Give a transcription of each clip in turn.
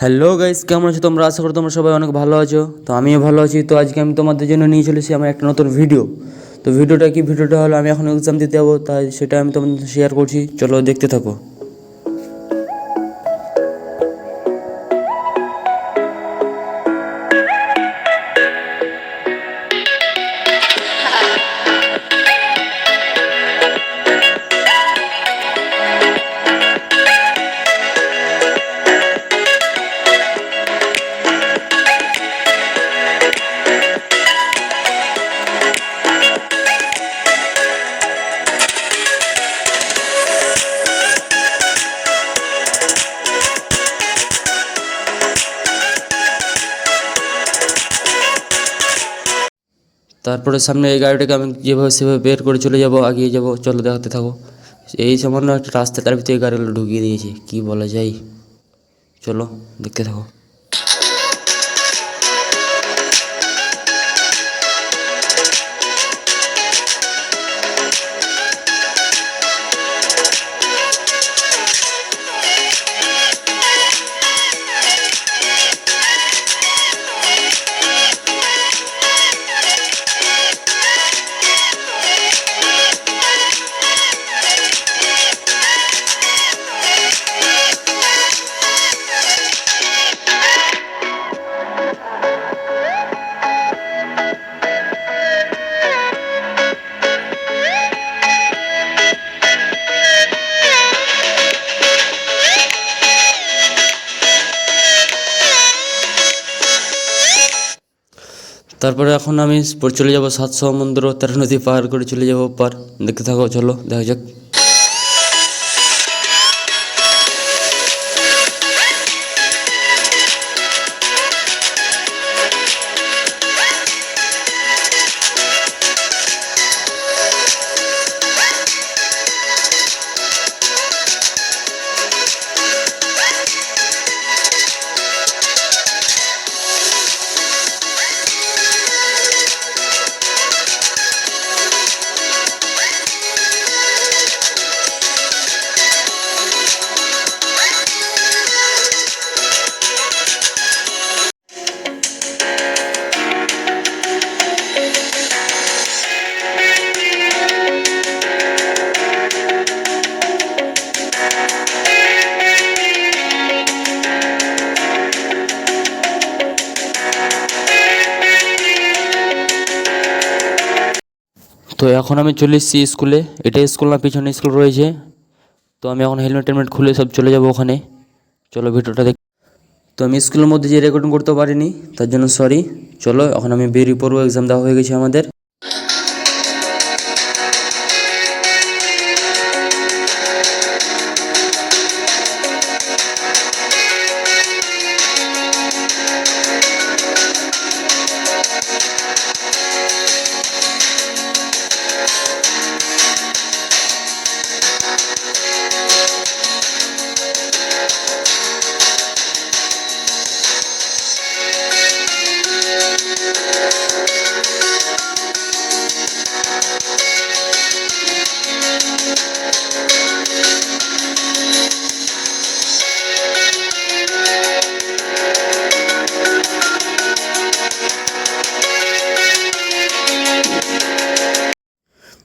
Hello guys, কেমন আছো তোমরা? আশা করি তোমরা সবাই অনেক ভালো আছো। তো আমিও ভালো আছি। তো আজকে আমি তোমাদের জন্য নিয়ে চলেছি আমার একটা নতুন ভিডিও। তো ভিডিওটা হলো আমি এখন এক্সাম দিতে যাবো, তাই সেটা আমি তোমাদের শেয়ার করছি। চলো দেখতে থাকো। তারপরে সামনে এই গাড়িটাকে আমি যেভাবে সেভাবে বের করে চলে যাব, এগিয়ে যাব। চলো দেখাতে থাকো। এই সামান্য একটা রাস্তা, তার ভিতরে এই গাড়িগুলো ঢুকিয়ে দিয়েছে, কি বলা যায়। চলো দেখতে থাকো। তারপরে এখন আমি চলে যাব 7 সমুদ্র 13 নদী পার করে চলে যাব পার। দেখতে থাকো, চলো দেখা যাক। তো এখন আমি চলে এসেছি স্কুলে। এটা স্কুল না, পিছনে স্কুল রয়েছে। তো আমি এখন হেলমেট খুলে সব চলে যাব ওখানে। চলো ভিডিওটা দেখ। তো আমি স্কুলের মধ্যে যে রেকর্ডিং করতে পারিনি, তার জন্য সরি। চলো এখন আমি বেরিয়ে পড়বো, এক্সাম দেওয়া হয়ে গেছে আমাদের।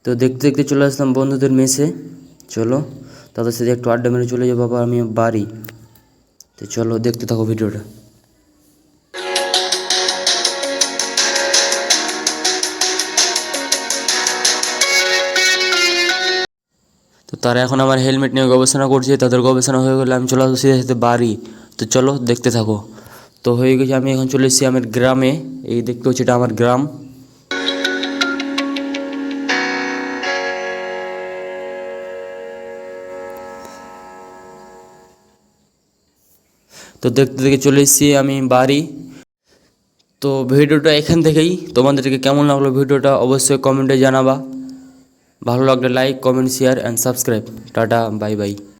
তো দেখতে দেখতে চলে আসলাম বন্ধুদের মেসে। চলো তাদের সাথে একটু আড্ডা মেরে চলে যাবো আবার আমি বাড়ি। তো চলো দেখতে থাকো ভিডিওটা। তো তারা এখন আমার হেলমেট নিয়ে গবেষণা করছে। তাদের গবেষণা হয়ে গেলে আমি চলে আসবো সিধে সিধে বাড়ি। তো চলো দেখতে থাকো। তো হয়ে গেছে, আমি এখন চলে এসেছি আমার গ্রামে। এই দেখতে হচ্ছে এটা আমার গ্রাম। তো দেখতে দেখতে চলে এসেছি আমি বাড়ি। তো ভিডিওটা এখান থেকেই। তোমাদেরকে কেমন লাগলো ভিডিওটা অবশ্যই কমেন্টে জানাবা। ভালো লাগলে like, comment, share and subscribe. Tata, bye bye.